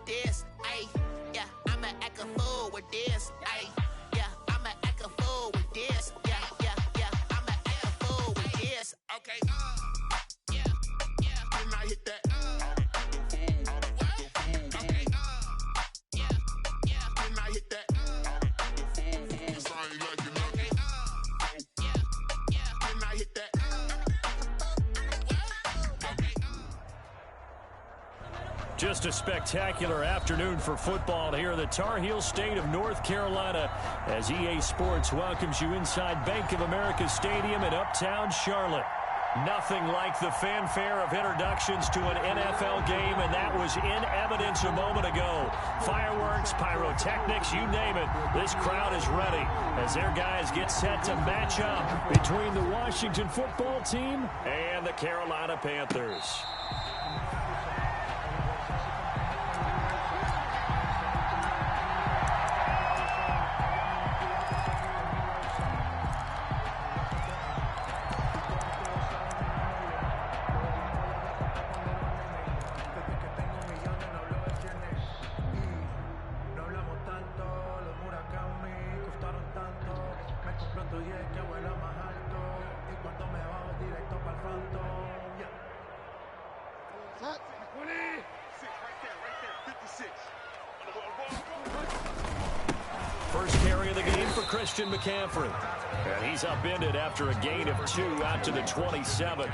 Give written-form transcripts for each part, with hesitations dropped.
with this. Ay, yeah, I'ma act a fool with this. Ay, yeah, I'ma act a fool with this. Yeah, yeah, yeah, I'ma act a fool with this. Okay, yeah, yeah, when I hit that. Okay, yeah, yeah, when I hit that. Just a spectacular afternoon for football here in the Tar Heel state of North Carolina as EA Sports welcomes you inside Bank of America Stadium in Uptown Charlotte. Nothing like the fanfare of introductions to an NFL game, and that was in evidence a moment ago. Fireworks, pyrotechnics, you name it. This crowd is ready as their guys get set to match up between the Washington football team and the Carolina Panthers. First carry of the game for Christian McCaffrey. And he's upended after a gain of 2 out to the 27.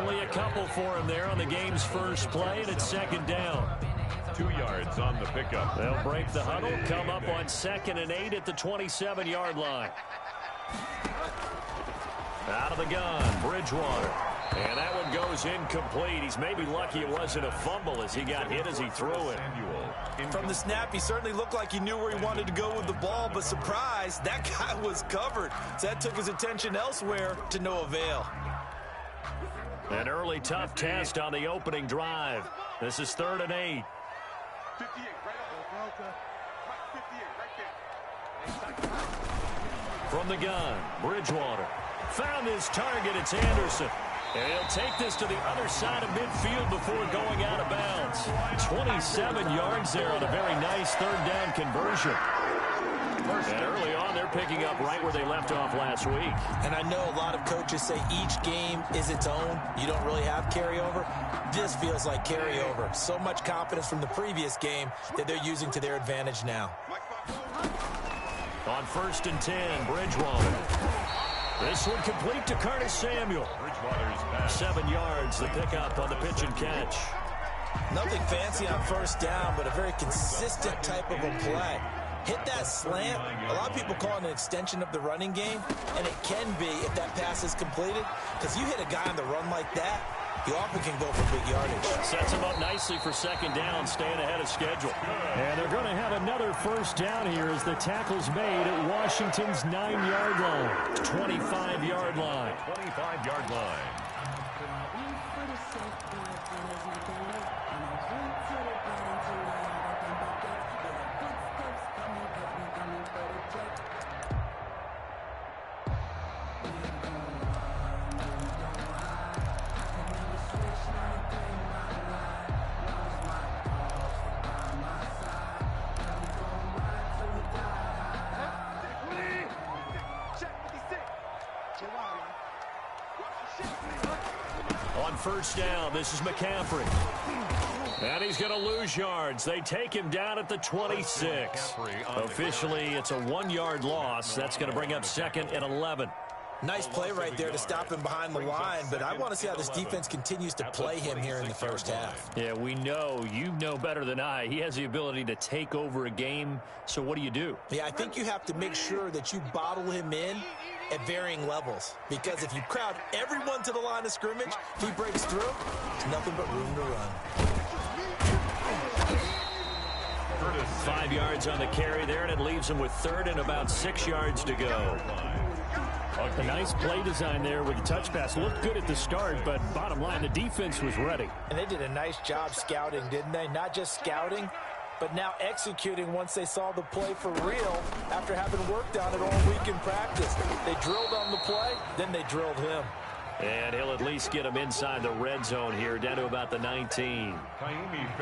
Only a couple for him there on the game's first play, and it's second down. 2 yards on the pickup. They'll break the huddle, come up on 2nd and 8 at the 27-yard line. Out of the gun, Bridgewater. And that one goes incomplete. He's maybe lucky it wasn't a fumble as he got hit as he threw it. From the snap, he certainly looked like he knew where he wanted to go with the ball, but surprise, that guy was covered. So that took his attention elsewhere to no avail. An early tough test on the opening drive. This is 3rd and 8. 58, right there. From the gun, Bridgewater. Found his target, it's Anderson. And he'll take this to the other side of midfield before going out of bounds. 27 yards there on a very nice 3rd down conversion. And early on, they're picking up right where they left off last week. And I know a lot of coaches say each game is its own. You don't really have carryover. This feels like carryover. So much confidence from the previous game that they're using to their advantage now. On 1st and 10, Bridgewater. This one complete to Curtis Samuel. 7 yards, the pickup on the pitch and catch. Nothing fancy on 1st down, but a very consistent type of a play. Hit that slant. A lot of people call it an extension of the running game, and it can be if that pass is completed, because you hit a guy on the run like that, you often can go for big yardage. Sets him up nicely for 2nd down, staying ahead of schedule. And they're going to have another 1st down here as the tackle's made at Washington's 9-yard line. 25-yard line. 25-yard line. On 1st down, this is McCaffrey. And he's going to lose yards. They take him down at the 26. Officially, it's a 1-yard loss. That's going to bring up 2nd and 11. Nice play right there to stop him behind the line, but I want to see how this defense continues to play him here in the 1st half. Yeah, we know. You know better than I. He has the ability to take over a game, so what do? Yeah, I think you have to make sure that you bottle him in at varying levels, because if you crowd everyone to the line of scrimmage, if he breaks through, there's nothing but room to run. 5 yards on the carry there, and it leaves him with 3rd and about 6 yards to go. A nice play design there with the touch pass. Looked good at the start, but bottom line, the defense was ready. And they did a nice job scouting, didn't they? Not just scouting, but now executing once they saw the play for real after having worked on it all week in practice. They drilled on the play, then they drilled him. And he'll at least get him inside the red zone here, down to about the 19.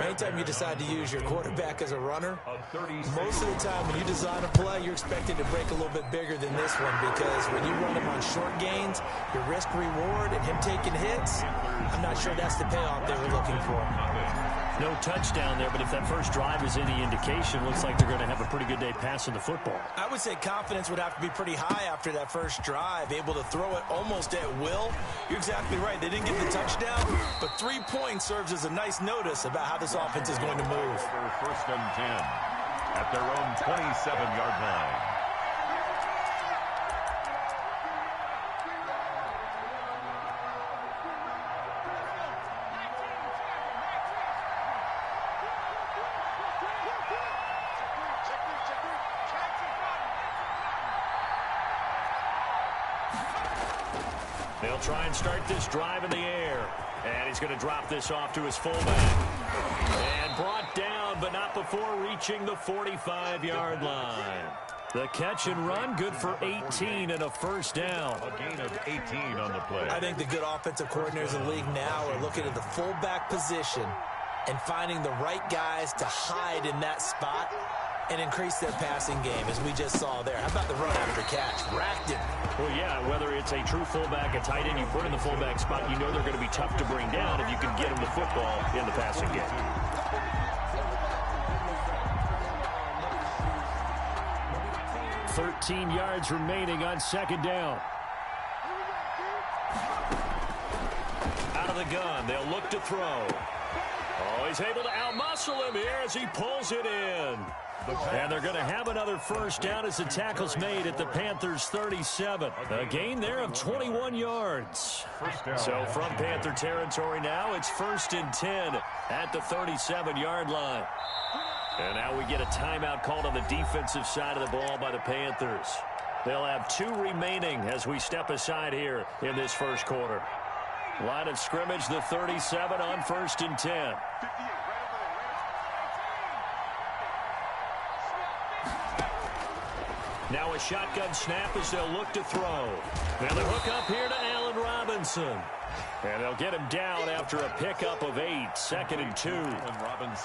Anytime you decide to use your quarterback as a runner, most of the time when you design a play, you're expected to break a little bit bigger than this one, because when you run him on short gains, your risk-reward and him taking hits, I'm not sure that's the payoff they were looking for. No touchdown there, but if that first drive is any indication, looks like they're going to have a pretty good day passing the football. I would say confidence would have to be pretty high after that first drive, able to throw it almost at will. You're exactly right. They didn't get the touchdown, but 3 points serves as a nice notice about how this offense is going to move. First and 10 at their own 27-yard line. They'll try and start this drive in the air. And he's going to drop this off to his fullback. And brought down, but not before reaching the 45-yard line. The catch and run, good for 18 and a first down. A gain of 18 on the play. I think the good offensive coordinators in the league now are looking at the fullback position and finding the right guys to hide in that spot and increase their passing game, as we just saw there. How about the run after catch? Racked him. Well, yeah, whether it's a true fullback, a tight end you put in the fullback spot, you know they're going to be tough to bring down if you can get them the football in the passing game. $13 yards remaining on second down. Out of the gun, they'll look to throw. Oh, he's able to outmuscle him here as he pulls it in. And they're going to have another first down as the tackle's made at the Panthers' 37. A gain there of 21 yards. So from Panther territory now, it's 1st and 10 at the 37-yard line. And now we get a timeout called on the defensive side of the ball by the Panthers. They'll have 2 remaining as we step aside here in this first quarter. Line of scrimmage, the 37 on 1st and 10. Now a shotgun snap as they'll look to throw. Now the hook up here to Allen Robinson. And they'll get him down after a pickup of 8. 2nd and 2.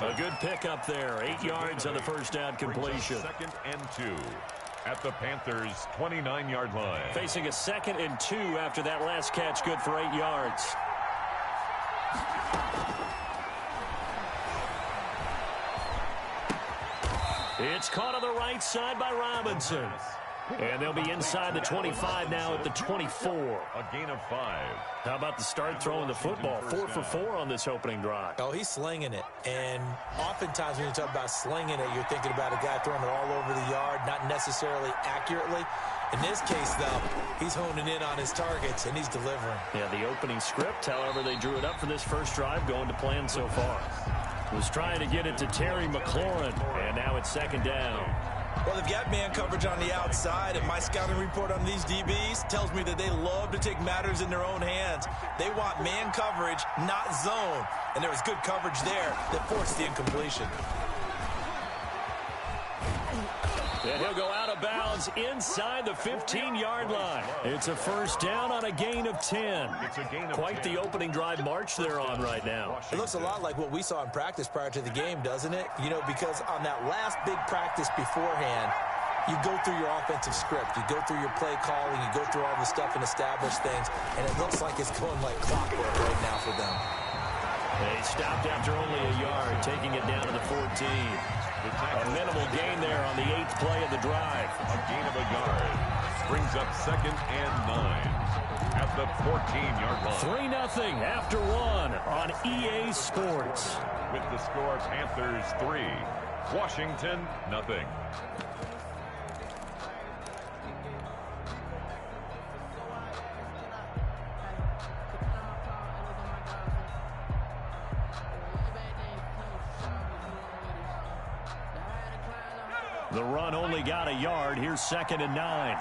A good pickup there. 8 yards on the first down completion. 2nd and 2 at the Panthers' 29-yard line. Facing a 2nd and 2 after that last catch, good for 8 yards. It's caught on the right side by Robinson. And they'll be inside the 25 now at the 24. A gain of 5. How about the start throwing the football? 4 for 4 on this opening drive. Oh, he's slinging it. And oftentimes when you talk about slinging it, you're thinking about a guy throwing it all over the yard, not necessarily accurately. In this case, though, he's honing in on his targets, and he's delivering. Yeah, the opening script, however, they drew it up for this first drive, going to plan so far. Was trying to get it to Terry McLaurin, and now it's 2nd down. Well, they've got man coverage on the outside, and my scouting report on these DBs tells me that they love to take matters in their own hands. They want man coverage, not zone. And there was good coverage there that forced the incompletion. And he'll go out of bounds inside the 15-yard line. It's a first down on a gain of 10. Quite the opening drive march they're on right now. It looks a lot like what we saw in practice prior to the game, doesn't it? You know, because on that last big practice beforehand, you go through your offensive script. You go through your play calling. You go through all the stuff and establish things. And it looks like it's going like clockwork right now for them. They stopped after only a yard, taking it down to the 14. A minimal gain there on the 8th play of the drive. A gain of a yard. Brings up 2nd and 9 at the 14-yard line. 3-0 after 1 on EA Sports. With the score, Panthers 3, Washington 0. The run only got a yard. Here's 2nd and 9.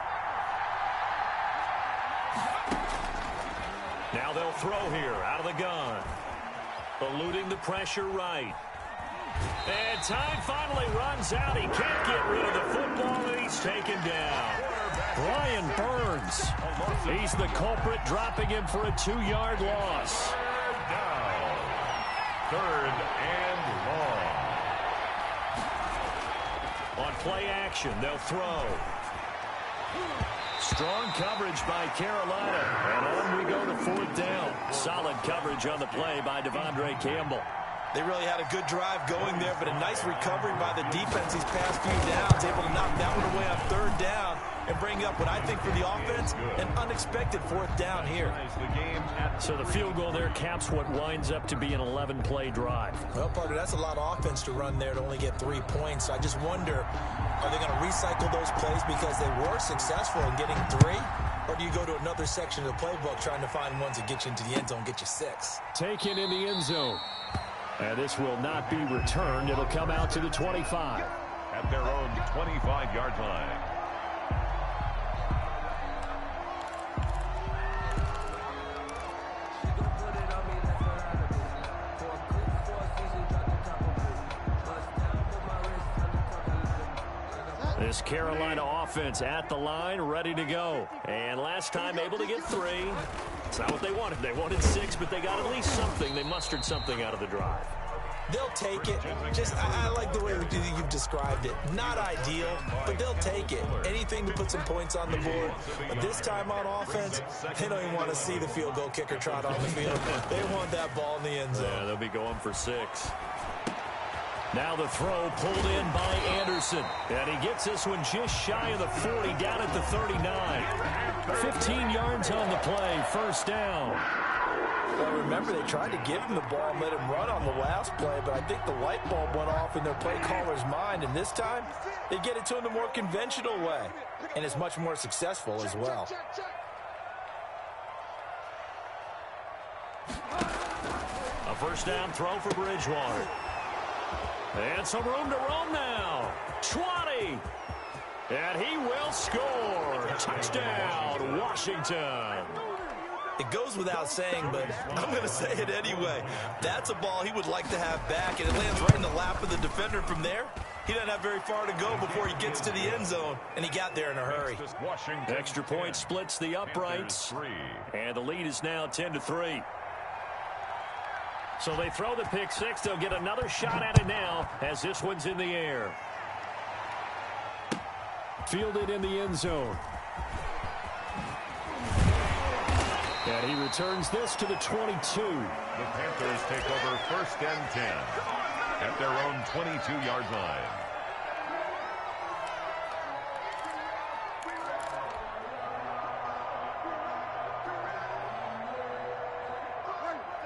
Now they'll throw here out of the gun. Eluding the pressure right. And time finally runs out. He can't get rid of the football, and he's taken down. Brian Burns. He's the culprit, dropping him for a 2-yard loss. Down. 3rd and long. On play action, they'll throw. Strong coverage by Carolina. And on we go to 4th down. Solid coverage on the play by Devondre Campbell. They really had a good drive going there, but a nice recovery by the defense these past few downs, able to knock that one away on 3rd down and bring up what I think for the offense, an unexpected 4th down here. So the field goal there caps what winds up to be an 11-play drive. Well, partner, that's a lot of offense to run there to only get 3 points. I just wonder, are they going to recycle those plays because they were successful in getting 3? Or do you go to another section of the playbook trying to find ones that get you into the end zone, get you 6? Taken in the end zone. And this will not be returned. It'll come out to the 25. At their own 25-yard line. This Carolina offense at the line, ready to go. And last time able to get 3. It's not what they wanted. They wanted 6, but they got at least something. They mustered something out of the drive. They'll take it. I like the way you've described it. Not ideal, but they'll take it. Anything to put some points on the board. But this time on offense, they don't even want to see the field goal kicker trot on the field. They want that ball in the end zone. Yeah, they'll be going for 6. Now the throw pulled in by Anderson. And he gets this one just shy of the 40, down at the 39. 15 yards on the play, 1st down. Well, remember, they tried to give him the ball and let him run on the last play, but I think the light bulb went off in their play caller's mind, and this time they get it to him the more conventional way, and it's much more successful as well. A 1st down throw for Bridgewater. And some room to roam now. 20. And he will score. Touchdown, Washington. It goes without saying, but I'm going to say it anyway. That's a ball he would like to have back, and it lands right in the lap of the defender. From there, he doesn't have very far to go before he gets to the end zone, and he got there in a hurry. Extra point splits the uprights, and the lead is now 10-3. So they throw the pick 6. They'll get another shot at it now as this one's in the air. Fielded in the end zone. And he returns this to the 22. The Panthers take over 1st and 10 at their own 22-yard line.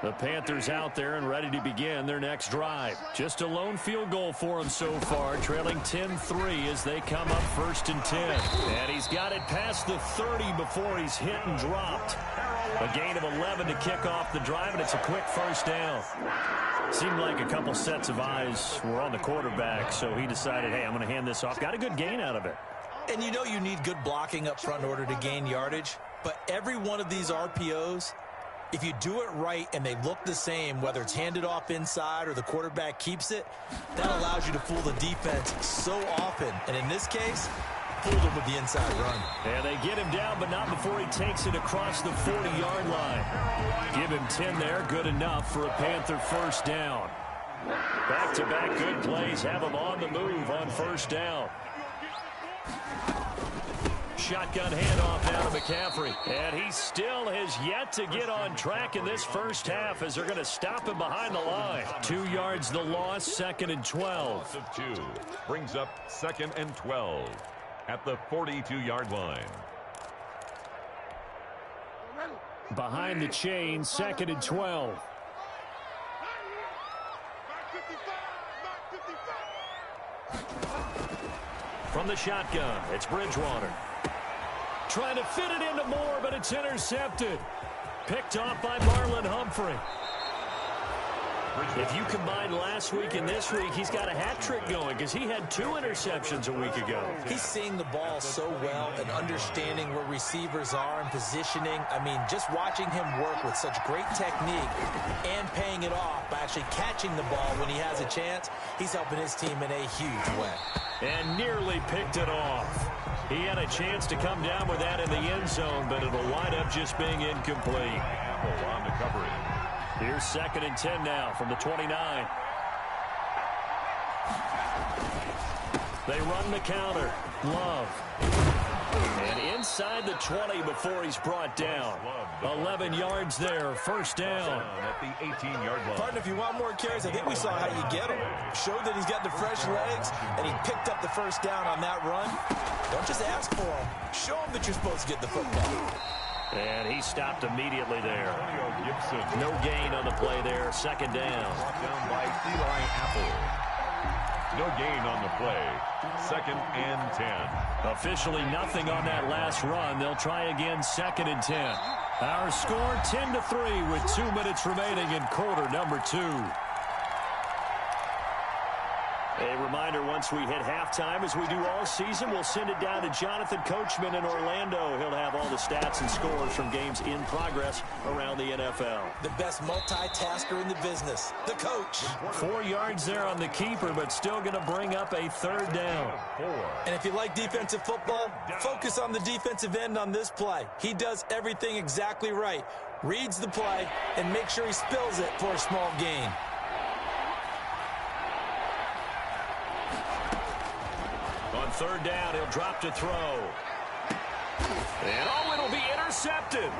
The Panthers out there and ready to begin their next drive. Just a lone field goal for them so far, trailing 10-3 as they come up 1st and 10. And he's got it past the 30 before he's hit and dropped. A gain of 11 to kick off the drive, and it's a quick 1st down. Seemed like a couple sets of eyes were on the quarterback, so he decided, hey, I'm going to hand this off. Got a good gain out of it. And you know you need good blocking up front in order to gain yardage, but every one of these RPOs, if you do it right and they look the same, whether it's handed off inside or the quarterback keeps it, that allows you to fool the defense so often. And in this case, fooled him with the inside run. And they get him down, but not before he takes it across the 40-yard line. Give him 10 there, good enough for a Panther 1st down. Back-to-back good plays have him on the move on 1st down. Shotgun handoff now to McCaffrey. And he still has yet to get on track in this 1st half as they're going to stop him behind the line. 2 yards the loss, 2nd and 12. Of 2 brings up 2nd and 12 at the 42-yard line. Behind the chain, 2nd and 12. From the shotgun, it's Bridgewater. Trying to fit it into Moore, but it's intercepted. Picked off by Marlon Humphrey. If you combine last week and this week, he's got a hat trick going because he had 2 interceptions a week ago. He's seeing the ball so well and understanding where receivers are and positioning. I mean, just watching him work with such great technique and paying it off by actually catching the ball when he has a chance. He's helping his team in a huge way. And nearly picked it off. He had a chance to come down with that in the end zone, but it'll wind up just being incomplete. On the coverage. Here's 2nd and 10 now from the 29. They run the counter. Love. And inside the 20 before he's brought down. 11 yards there, first down. At the 18-yard line. Partner, if you want more carries, I think we saw how you get him. Showed that he's got the fresh legs, and he picked up the first down on that run. Don't just ask for him. Show him that you're supposed to get the football. And he stopped immediately there. No gain on the play there, 2nd down. Brought down by Eli Apple. No gain on the play. 2nd and 10. Officially nothing on that last run. They'll try again, 2nd and 10. Our score 10-3 with 2 minutes remaining in quarter number 2. A reminder, once we hit halftime, as we do all season, we'll send it down to Jonathan Coachman in Orlando. He'll have all the stats and scores from games in progress around the NFL. The best multitasker in the business, the coach. 4 yards there on the keeper, but still going to bring up a 3rd down. And if you like defensive football, focus on the defensive end on this play. He does everything exactly right. Reads the play and makes sure he spills it for a small gain. On 3rd down, he'll drop to throw. And oh, it'll be intercepted.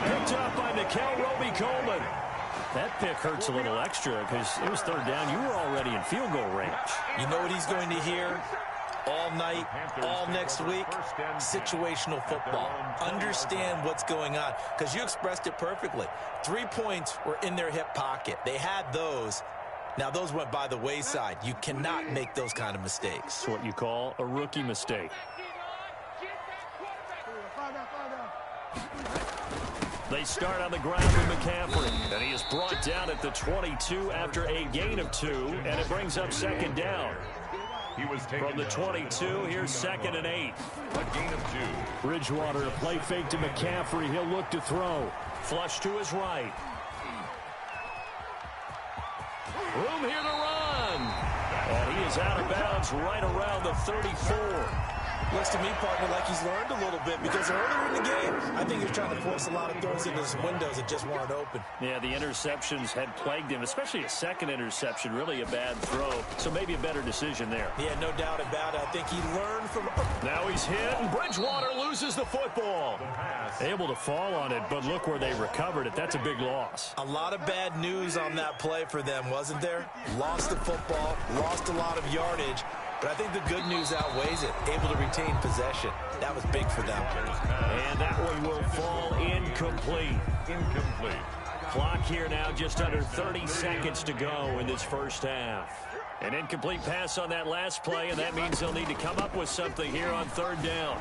Picked up by Nikel Roby-Coleman. That pick hurts a little extra because it was 3rd down. You were already in field goal range. You know what he's going to hear all night, all next week? Situational football. Understand what's going on, because you expressed it perfectly. 3 points were in their hip pocket. They had those. Now, those went by the wayside. You cannot make those kind of mistakes. It's what you call a rookie mistake. They start on the ground with McCaffrey, and he is brought down at the 22 after a gain of 2, and it brings up 2nd down. He was taken From the 22, here's 2nd and 8. A gain of 2. Bridgewater, a play fake to McCaffrey. He'll look to throw. Flush to his right. Room here to run. And he is out of bounds right around the 34. Looks to me, partner, like he's learned a little bit, because earlier in the game, I think he was trying to force a lot of throws into his windows that just weren't open. Yeah, the interceptions had plagued him, especially a 2nd interception, really a bad throw. So maybe a better decision there. Yeah, no doubt about it. I think he learned from... Now he's hit, and Bridgewater loses the football. Able to fall on it, but look where they recovered it. That's a big loss. A lot of bad news on that play for them, wasn't there? Lost the football, lost a lot of yardage. But I think the good news outweighs it. Able to retain possession. That was big for them. And that one will fall incomplete. Incomplete. Clock here now just under 30 seconds to go in this first half. An incomplete pass on that last play, and that means they'll need to come up with something here on 3rd down.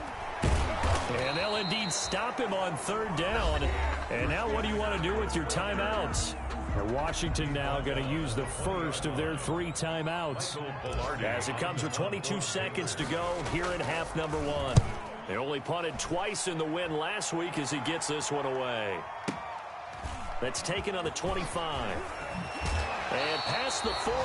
And they'll indeed stop him on 3rd down. And now what do you want to do with your timeouts? Washington now going to use the first of their 3 timeouts. As it comes with 22 seconds to go here in half number 1. They only punted twice in the win last week as he gets this one away. That's taken on the 25. And past the 40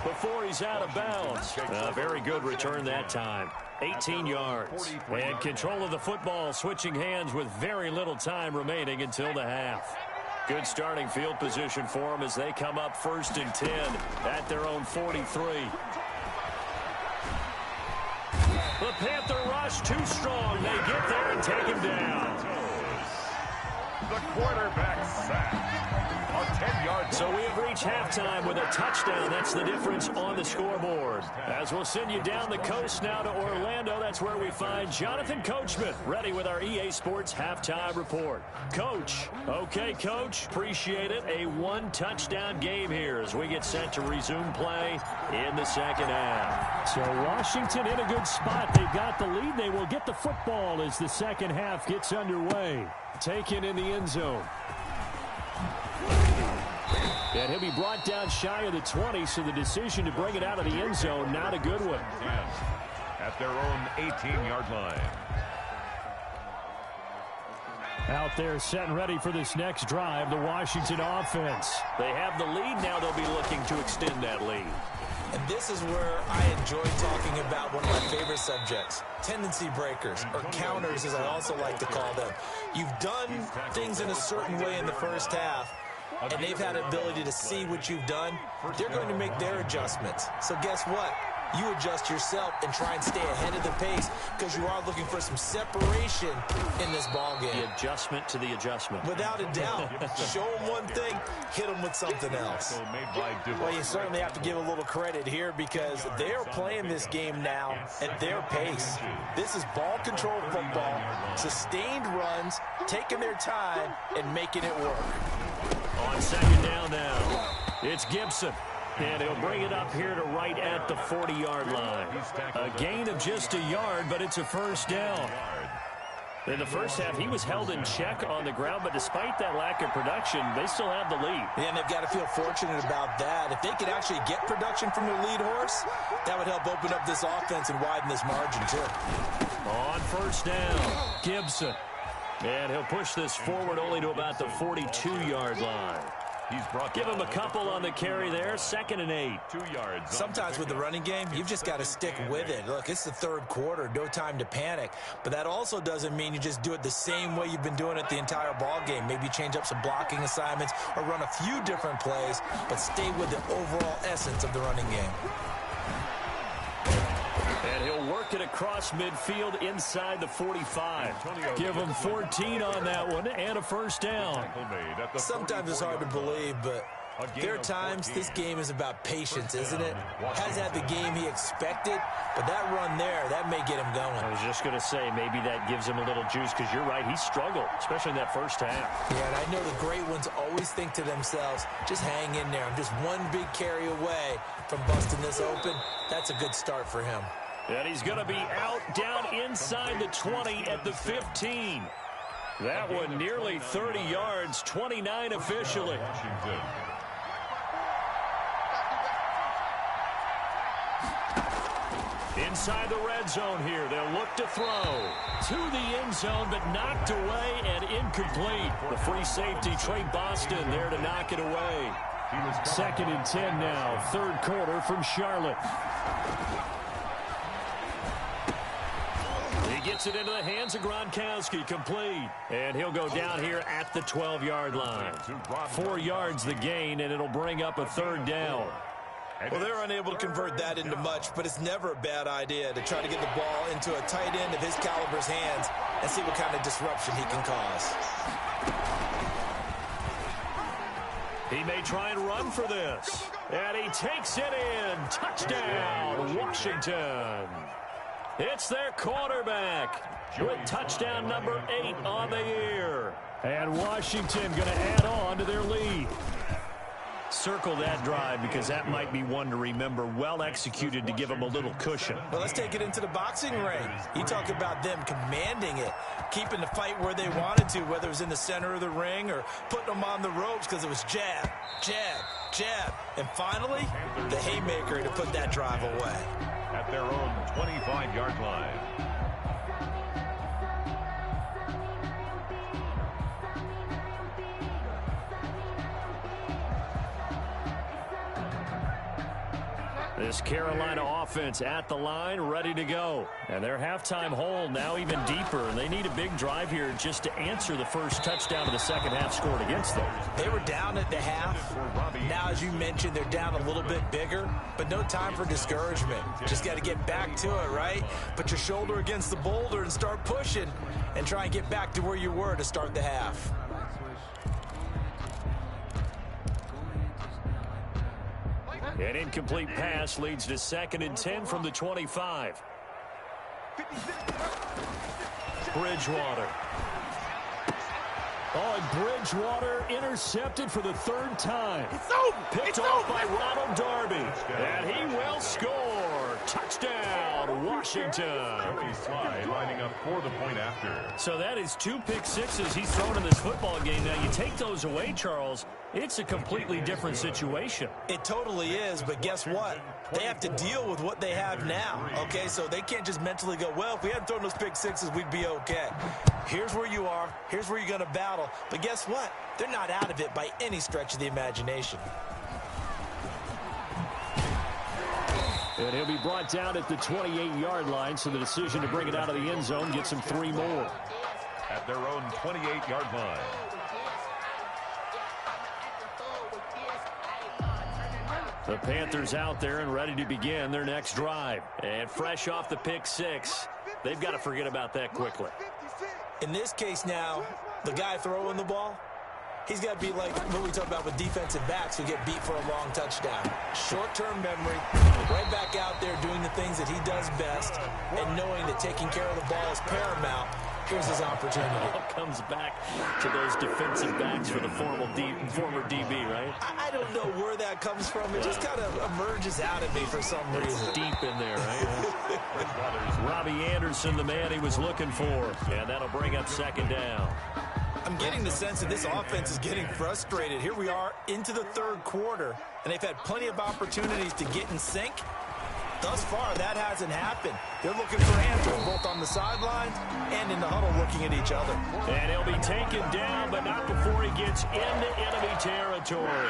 before he's out of bounds. A very good return that time. 18 yards. And control of the football switching hands with very little time remaining until the half. Good starting field position for them as they come up 1st and 10 at their own 43. The Panther rush too strong. They get there and take him down. The quarterback sack. A 10-yard. So we have reached halftime with a touchdown. That's the difference on the scoreboard. As we'll send you down the coast now to Orlando, that's where we find Jonathan Coachman ready with our EA Sports halftime report. Coach. Okay, Coach. Appreciate it. A 1-touchdown game here as we get set to resume play in the 2nd half. So Washington in a good spot. They've got the lead. They will get the football as the 2nd half gets underway. Taken in the end zone. And he'll be brought down shy of the 20, so the decision to bring it out of the end zone, not a good one. At their own 18-yard line. Out there set and ready for this next drive, the Washington offense. They have the lead. Now they'll be looking to extend that lead. And this is where I enjoy talking about one of my favorite subjects, tendency breakers, or counters as I also like to call them. You've done things in a certain way in the first half, and they've had the ability to see what you've done. They're going to make their adjustments. So guess what? You adjust yourself and try and stay ahead of the pace because you are looking for some separation in this ball game. The adjustment to the adjustment. Without a doubt. Show them one thing, hit them with something else. Well, you certainly have to give a little credit here because they're playing this game now at their pace. This is ball control football, sustained runs, taking their time, and making it work. On second down now, it's Gibson. And he'll bring it up here to right at the 40-yard line. A gain of just a yard, but it's a first down. In the first half, he was held in check on the ground, but despite that lack of production, they still have the lead. Yeah, and they've got to feel fortunate about that. If they could actually get production from their lead horse, that would help open up this offense and widen this margin, too. On first down, Gibson. And he'll push this forward only to about the 42-yard line. Give him a couple on the carry there. 2nd and 8. 2 yards. Sometimes with the running game, you've just got to stick with it. Look, it's the third quarter. No time to panic. But that also doesn't mean you just do it the same way you've been doing it the entire ball game. Maybe change up some blocking assignments or run a few different plays, but stay with the overall essence of the running game. And he'll work it across midfield inside the 45. Give him 14 on that one and a first down. Sometimes it's hard to believe, but there are times this game is about patience, isn't it? Hasn't had the game he expected, but that run there, that may get him going. I was just going to say, maybe that gives him a little juice because you're right, he struggled, especially in that first half. Yeah, and I know the great ones always think to themselves, just hang in there. I'm just one big carry away from busting this open. That's a good start for him. And he's going to be out down inside the 20 at the 15. That one nearly 30 yards, 29 officially. Inside the red zone here, they'll look to throw to the end zone, but knocked away and incomplete. The free safety, Trey Boston, there to knock it away. 2nd and 10 now, 3rd quarter from Charlotte. He gets it into the hands of Gronkowski, complete. And he'll go down here at the 12-yard line. 4 yards the gain, and it'll bring up a 3rd down. Well, they're unable to convert that into much, but it's never a bad idea to try to get the ball into a tight end of his caliber's hands and see what kind of disruption he can cause. He may try and run for this. And he takes it in. Touchdown, Washington. It's their quarterback with touchdown number 8 on the year. And Washington going to add on to their lead. Circle that drive because that might be one to remember. Well executed to give them a little cushion. Well, let's take it into the boxing ring. You talk about them commanding it, keeping the fight where they wanted to, whether it was in the center of the ring or putting them on the ropes because it was jab, jab, jab. And finally, the haymaker to put that drive away. At their own 25-yard line. This Carolina offense at the line, ready to go. And their halftime hole now even deeper. And they need a big drive here just to answer the first touchdown of the second half scored against them. They were down at the half. Now, as you mentioned, they're down a little bit bigger, but no time for discouragement. Just got to get back to it, right? Put your shoulder against the boulder and start pushing and try and get back to where you were to start the half. An incomplete pass leads to 2nd and 10 from the 25. Bridgewater. Oh, and Bridgewater intercepted for the 3rd time. It's over. Picked off by Ronald Darby. And he will score. Touchdown, Washington. Joey Slye lining up for the point after. So that is 2 pick sixes he's thrown in this football game. Now, you take those away, Charles, it's a completely different situation. It totally is, but guess what? They have to deal with what they have now, okay? So they can't just mentally go, well, if we hadn't thrown those pick sixes, we'd be okay. Here's where you are. Here's where you're going to battle. But guess what? They're not out of it by any stretch of the imagination. And he'll be brought down at the 28-yard line, so the decision to bring it out of the end zone gets him 3 more. At their own 28-yard line. The Panthers out there and ready to begin their next drive. And fresh off the pick 6, they've got to forget about that quickly. In this case now, the guy throwing the ball, he's got to be like what we talk about with defensive backs who get beat for a long touchdown. Short-term memory, right back out there doing the things that he does best, and knowing that taking care of the ball is paramount. Here's his opportunity. It all comes back to those defensive backs for the former DB, right? I don't know where that comes from. It just kind of emerges out of me for some reason. It's deep in there, right? Robbie Anderson, the man he was looking for. And that'll bring up 2nd down. I'm getting the sense that this offense is getting frustrated. Here we are into the 3rd quarter, and they've had plenty of opportunities to get in sync. Thus far, that hasn't happened. They're looking for answers, both on the sidelines and in the huddle looking at each other. And he'll be taken down, but not before he gets into enemy territory.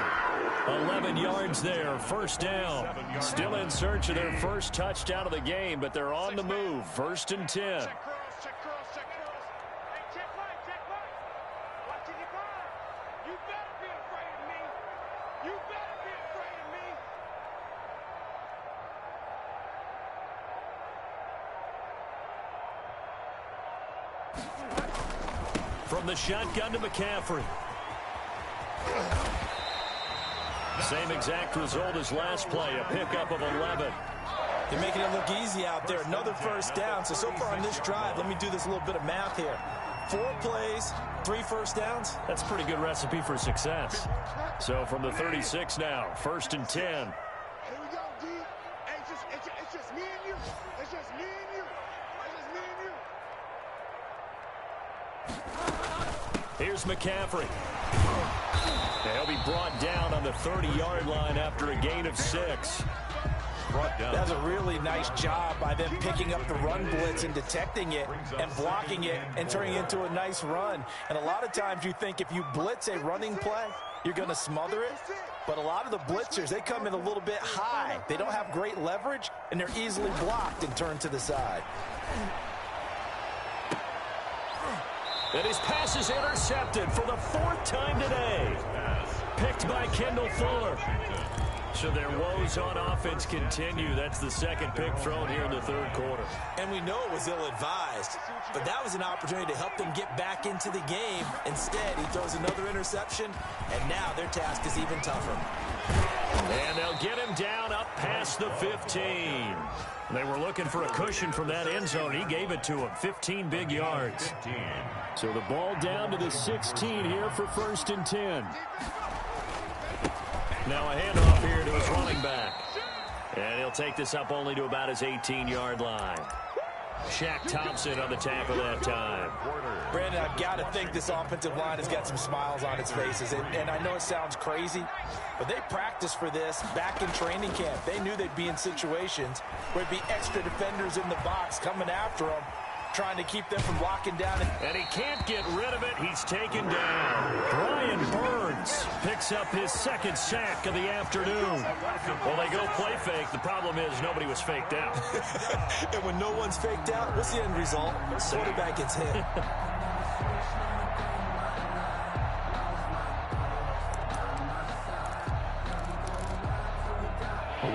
11 yards there, 1st down. Still in search of their first touchdown of the game, but they're on the move. 1st and 10. From the shotgun to McCaffrey. Same exact result as last play, a pickup of 11. They're making it look easy out there. Another 1st down. So far on this drive, let me do this little bit of math here. 4 plays, 3 1st downs. That's a pretty good recipe for success. So from the 36 now, 1st and 10. Here we go, D. Hey, it's just me and you. It's just me and you. It's just me and you. Here's McCaffrey. He'll be brought down on the 30-yard line after a gain of 6. Brought down. That's a really nice job by them picking up the run blitz and detecting it and blocking it and turning it into a nice run. And a lot of times you think if you blitz a running play, you're going to smother it. But a lot of the blitzers, they come in a little bit high. They don't have great leverage, and they're easily blocked and turned to the side. And his pass is intercepted for the 4th time today. Picked by Kendall Fuller. So their woes on offense continue. That's the 2nd pick thrown here in the 3rd quarter. And we know it was ill-advised, but that was an opportunity to help them get back into the game. Instead, he throws another interception, and now their task is even tougher. And they'll get him down up past the 15. They were looking for a cushion from that end zone. He gave it to him. 15 big yards. So the ball down to the 16 here for 1st and 10. Now a handoff here to his running back. And he'll take this up only to about his 18-yard line. Shaq Thompson on the tackle that time. Brandon, I've got to think this offensive line has got some smiles on its faces. And I know it sounds crazy, but they practiced for this back in training camp. They knew they'd be in situations where there'd be extra defenders in the box coming after them, trying to keep them from locking down. And he can't get rid of it. He's taken down. Brian Burns picks up his 2nd sack of the afternoon. Well, they go play fake. The problem is nobody was faked out. And when no one's faked out, what's the end result? Quarterback gets hit.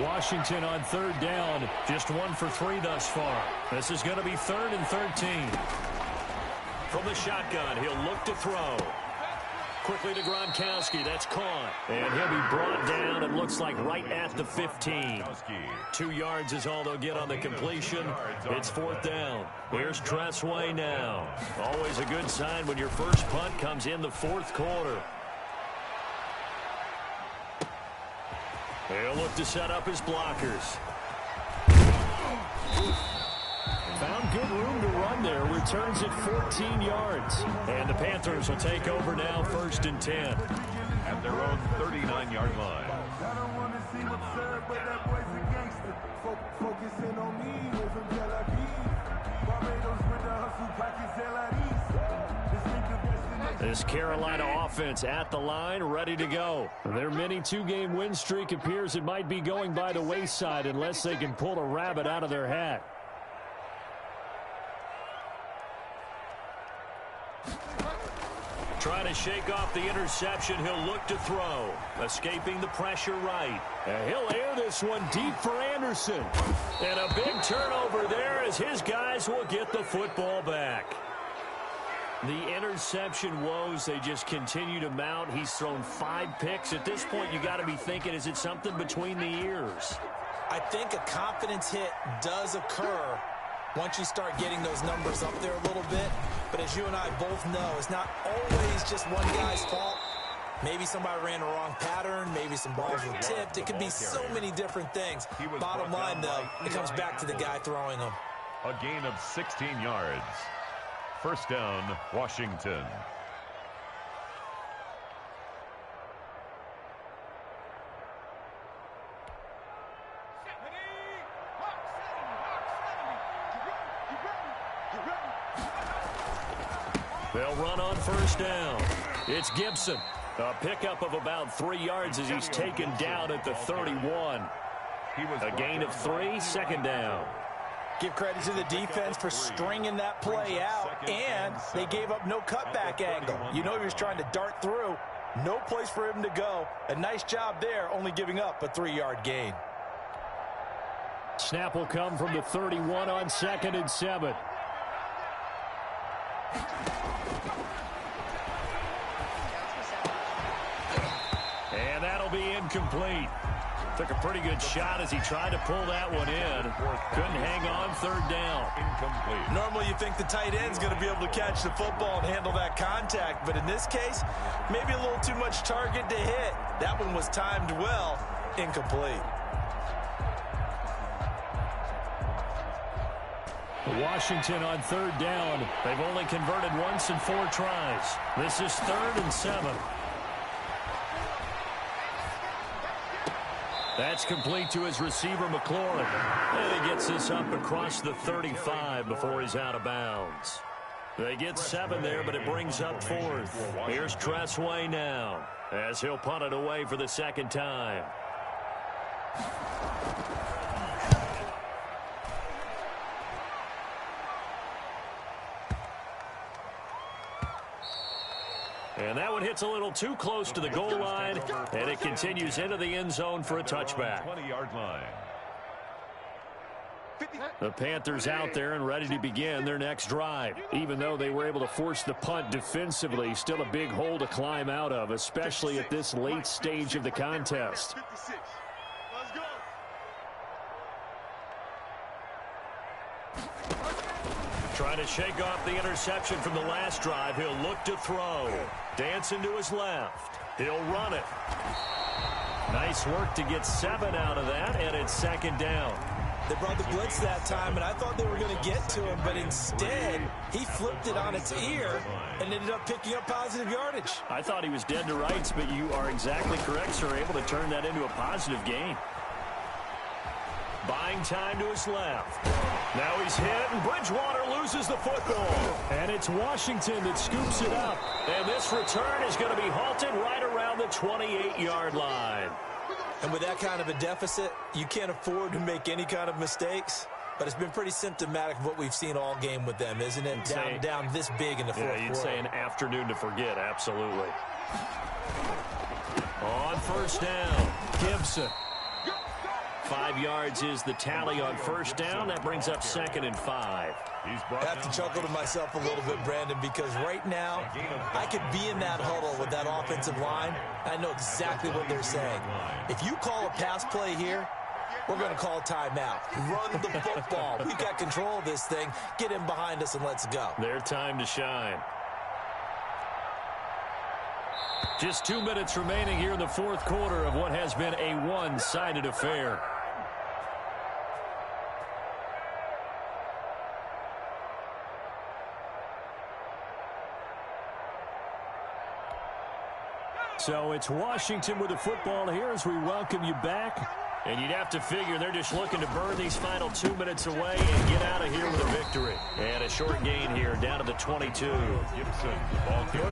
Washington on 3rd down. Just 1 for 3 thus far. This is going to be 3rd and 13. From the shotgun, he'll look to throw. Quickly to Gronkowski. That's caught. And he'll be brought down, it looks like, right at the 15. 2 yards is all they'll get on the completion. It's 4th down. Here's Tressway now. Always a good sign when your first punt comes in the 4th quarter. He'll look to set up his blockers. Found good room to run there. Returns it 14 yards. And the Panthers will take over now, 1st and 10. At their own 39-yard line. I don't want to see what's served, but that boy's a gangster. Focusing on me, way from Tel Aviv. Barbados with the hustle, pockets This Carolina offense at the line, ready to go. Their mini 2-game win streak appears it might be going by the wayside unless they can pull a rabbit out of their hat. Trying to shake off the interception. He'll look to throw. Escaping the pressure right. And he'll air this one deep for Anderson. And a big turnover there as his guys will get the football back. The interception woes, they just continue to mount. He's thrown 5 picks. At this point, you got to be thinking, is it something between the ears? I think a confidence hit does occur once you start getting those numbers up there a little bit. But as you and I both know, it's not always just one guy's fault. Maybe somebody ran the wrong pattern. Maybe some balls were tipped. It could be so many different things. Bottom line, though, it comes back to the guy throwing them. A gain of 16 yards. 1st down, Washington. They'll run on 1st down. It's Gibson. A pickup of about 3 yards as he's taken down at the 31. A gain of 3, 2nd down. Give credit to the defense for stringing that play out, and they gave up no cutback angle. You know he was trying to dart through. No place for him to go. A nice job there, only giving up a 3-yard gain. Snap will come from the 31 on 2nd and 7. And that'll be incomplete. Took a pretty good shot as he tried to pull that one in. Couldn't hang on, 3rd down. Incomplete. Normally you think the tight end's going to be able to catch the football and handle that contact, but in this case, maybe a little too much target to hit. That one was timed well. Incomplete. Washington on 3rd down. They've only converted once in 4 tries. This is 3rd and 7. That's complete to his receiver, McLaurin. And he gets this up across the 35 before he's out of bounds. They get 7 there, but it brings up 4th. Here's Tressway now as he'll punt it away for the 2nd time. And that one hits a little too close to the goal line, and it continues into the end zone for a touchback. 20-yard line. The Panthers out there and ready to begin their next drive. Even though they were able to force the punt defensively, still a big hole to climb out of, especially at this late stage of the contest. Trying to shake off the interception from the last drive. He'll look to throw. Dancing to his left. He'll run it. Nice work to get 7 out of that, and it's 2nd down. They brought the blitz that time, and I thought they were going to get to him, but instead, he flipped it on its ear and ended up picking up positive yardage. I thought he was dead to rights, but you are exactly correct, sir. Able to turn that into a positive gain. Buying time to his left. Now he's hit, and Bridgewater loses the football. And it's Washington that scoops it up. And this return is going to be halted right around the 28-yard line. And with that kind of a deficit, you can't afford to make any kind of mistakes. But it's been pretty symptomatic of what we've seen all game with them, isn't it? Down this big in the fourth quarter. Yeah, you'd say an afternoon to forget, absolutely. On 1st down, Gibson. 5 yards is the tally on 1st down. That brings up 2nd and 5. I have to chuckle to myself a little bit, Brandon, because right now I could be in that huddle with that offensive line. I know exactly what they're saying. If you call a pass play here, we're going to call a timeout. Run the football. We've got control of this thing. Get in behind us and let's go. Their time to shine. Just 2 minutes remaining here in the 4th quarter of what has been a one-sided affair. So it's Washington with the football here as we welcome you back. And you'd have to figure they're just looking to burn these final 2 minutes away and get out of here with a victory. And a short gain here down to the 22. Gibson, ball carrier.